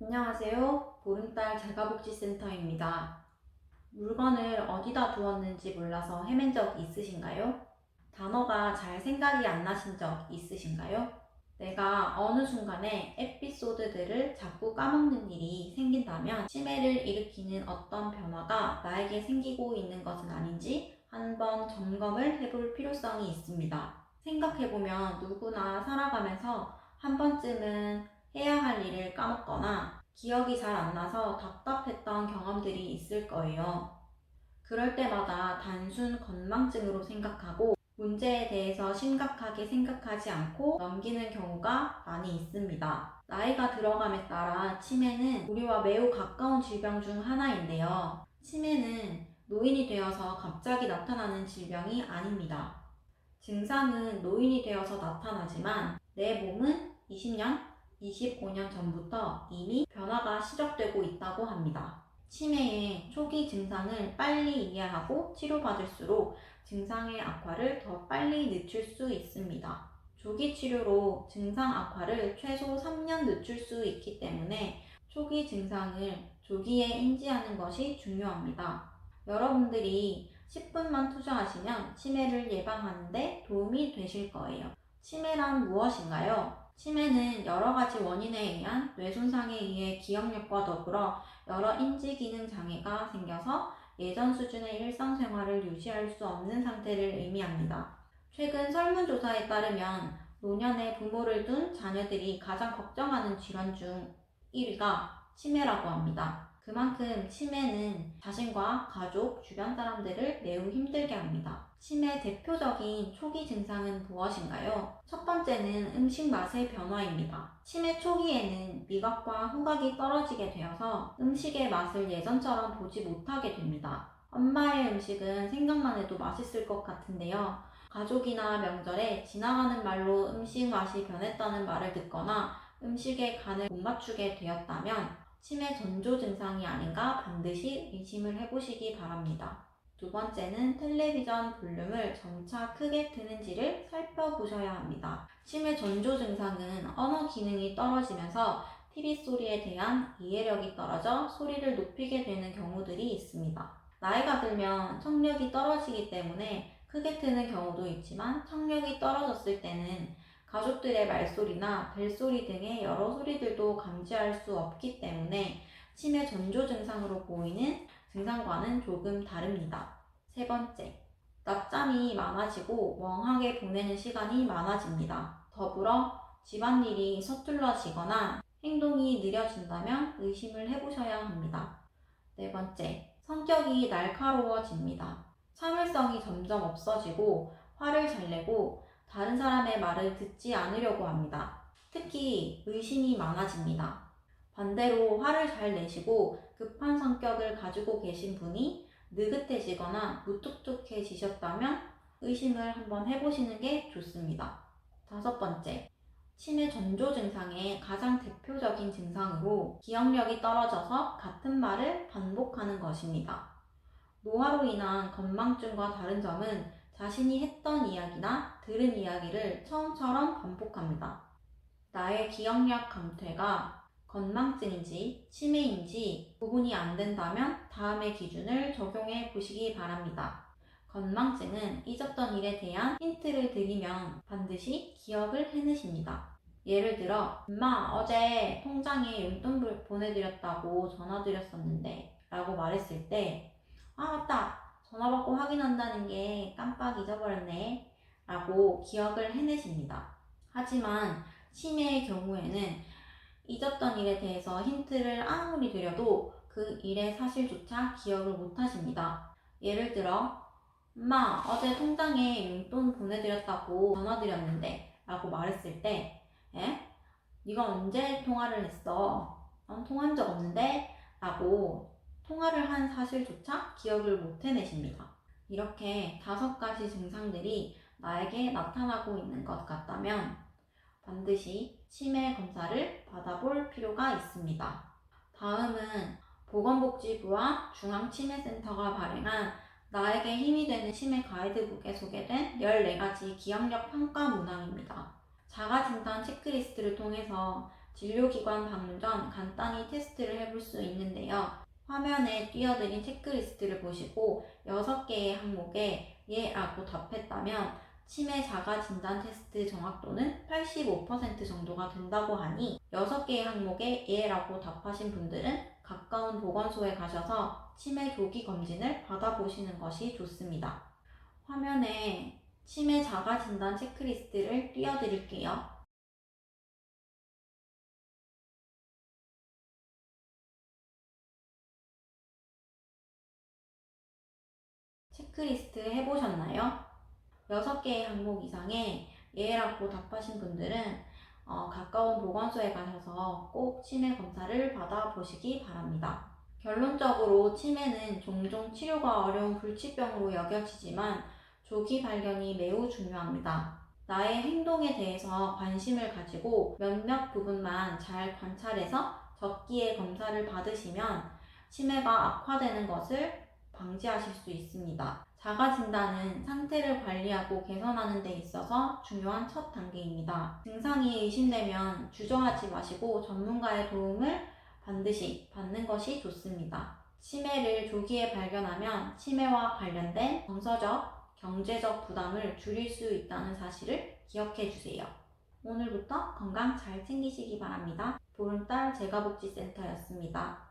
안녕하세요. 보름달 자가복지센터입니다. 물건을 어디다 두었는지 몰라서 헤맨 적 있으신가요? 단어가 잘 생각이 안 나신 적 있으신가요? 내가 어느 순간에 에피소드들을 자꾸 까먹는 일이 생긴다면 치매를 일으키는 어떤 변화가 나에게 생기고 있는 것은 아닌지 한번 점검을 해볼 필요성이 있습니다. 생각해보면 누구나 살아가면서 한 번쯤은 해야 할 일을 까먹거나 기억이 잘 안 나서 답답했던 경험들이 있을 거예요. 그럴 때마다 단순 건망증으로 생각하고 문제에 대해서 심각하게 생각하지 않고 넘기는 경우가 많이 있습니다. 나이가 들어감에 따라 치매는 우리와 매우 가까운 질병 중 하나인데요. 치매는 노인이 되어서 갑자기 나타나는 질병이 아닙니다. 증상은 노인이 되어서 나타나지만 내 몸은 20년, 25년 전부터 이미 변화가 시작되고 있다고 합니다. 치매의 초기 증상을 빨리 이해하고 치료받을수록 증상의 악화를 더 빨리 늦출 수 있습니다. 조기 치료로 증상 악화를 최소 3년 늦출 수 있기 때문에 초기 증상을 조기에 인지하는 것이 중요합니다. 여러분들이 10분만 투자하시면 치매를 예방하는 데 도움이 되실 거예요. 치매란 무엇인가요? 치매는 여러 가지 원인에 의한 뇌손상에 의해 기억력과 더불어 여러 인지기능 장애가 생겨서 예전 수준의 일상생활을 유지할 수 없는 상태를 의미합니다. 최근 설문조사에 따르면 노년에 부모를 둔 자녀들이 가장 걱정하는 질환 중 1위가 치매라고 합니다. 그만큼 치매는 자신과 가족, 주변 사람들을 매우 힘들게 합니다. 치매 대표적인 초기 증상은 무엇인가요? 첫 번째는 음식 맛의 변화입니다. 치매 초기에는 미각과 후각이 떨어지게 되어서 음식의 맛을 예전처럼 보지 못하게 됩니다. 엄마의 음식은 생각만 해도 맛있을 것 같은데요. 가족이나 명절에 지나가는 말로 음식 맛이 변했다는 말을 듣거나 음식의 간을 못 맞추게 되었다면 치매 전조 증상이 아닌가 반드시 의심을 해보시기 바랍니다. 두 번째는 텔레비전 볼륨을 점차 크게 트는지를 살펴보셔야 합니다. 치매 전조 증상은 언어 기능이 떨어지면서 TV 소리에 대한 이해력이 떨어져 소리를 높이게 되는 경우들이 있습니다. 나이가 들면 청력이 떨어지기 때문에 크게 트는 경우도 있지만 청력이 떨어졌을 때는 가족들의 말소리나 벨소리 등의 여러 소리들도 감지할 수 없기 때문에 치매 전조 증상으로 보이는 증상과는 조금 다릅니다. 세 번째, 낮잠이 많아지고 멍하게 보내는 시간이 많아집니다. 더불어 집안일이 서툴러지거나 행동이 느려진다면 의심을 해보셔야 합니다. 네 번째, 성격이 날카로워집니다. 참을성이 점점 없어지고 화를 잘 내고 다른 사람의 말을 듣지 않으려고 합니다. 특히 의심이 많아집니다. 반대로 화를 잘 내시고 급한 성격을 가지고 계신 분이 느긋해지거나 무뚝뚝해지셨다면 의심을 한번 해보시는 게 좋습니다. 다섯 번째, 치매 전조 증상의 가장 대표적인 증상으로 기억력이 떨어져서 같은 말을 반복하는 것입니다. 노화로 인한 건망증과 다른 점은 자신이 했던 이야기나 들은 이야기를 처음처럼 반복합니다. 나의 기억력 감퇴가 건망증인지 치매인지 구분이 안 된다면 다음의 기준을 적용해 보시기 바랍니다. 건망증은 잊었던 일에 대한 힌트를 드리면 반드시 기억을 해내십니다. 예를 들어, 엄마, 어제 통장에 용돈 보내드렸다고 전화드렸었는데 라고 말했을 때, 아, 맞다. 전화 받고 확인한다는 게 깜빡 잊어버렸네 라고 기억을 해내십니다. 하지만 치매의 경우에는 잊었던 일에 대해서 힌트를 아무리 드려도 그 일의 사실조차 기억을 못하십니다. 예를 들어, 엄마, 어제 통장에 용돈 보내드렸다고 전화드렸는데 라고 말했을 때, 에? 네가 언제 통화를 했어? 난 통화한 적 없는데? 라고 통화를 한 사실조차 기억을 못 해내십니다. 이렇게 5가지 증상들이 나에게 나타나고 있는 것 같다면 반드시 치매 검사를 받아볼 필요가 있습니다. 다음은 보건복지부와 중앙치매센터가 발행한 나에게 힘이 되는 치매 가이드북에 소개된 14가지 기억력 평가 문항입니다. 자가진단 체크리스트를 통해서 진료기관 방문 전 간단히 테스트를 해볼 수 있는데요. 화면에 띄어드린 체크리스트를 보시고 6개의 항목에 예 라고 답했다면 치매 자가 진단 테스트 정확도는 85% 정도가 된다고 하니 6개의 항목에 예 라고 답하신 분들은 가까운 보건소에 가셔서 치매 조기 검진을 받아보시는 것이 좋습니다. 화면에 치매 자가 진단 체크리스트를 띄워드릴게요. 체크리스트 해보셨나요? 6개의 항목 이상에 예라고 답하신 분들은 가까운 보건소에 가셔서 꼭 치매 검사를 받아보시기 바랍니다. 결론적으로 치매는 종종 치료가 어려운 불치병으로 여겨지지만 조기 발견이 매우 중요합니다. 나의 행동에 대해서 관심을 가지고 몇몇 부분만 잘 관찰해서 적기에 검사를 받으시면 치매가 악화되는 것을 방지하실 수 있습니다. 자가진단은 상태를 관리하고 개선하는 데 있어서 중요한 첫 단계입니다. 증상이 의심되면 주저하지 마시고 전문가의 도움을 반드시 받는 것이 좋습니다. 치매를 조기에 발견하면 치매와 관련된 정서적, 경제적 부담을 줄일 수 있다는 사실을 기억해 주세요. 오늘부터 건강 잘 챙기시기 바랍니다. 보름달 재가복지센터였습니다.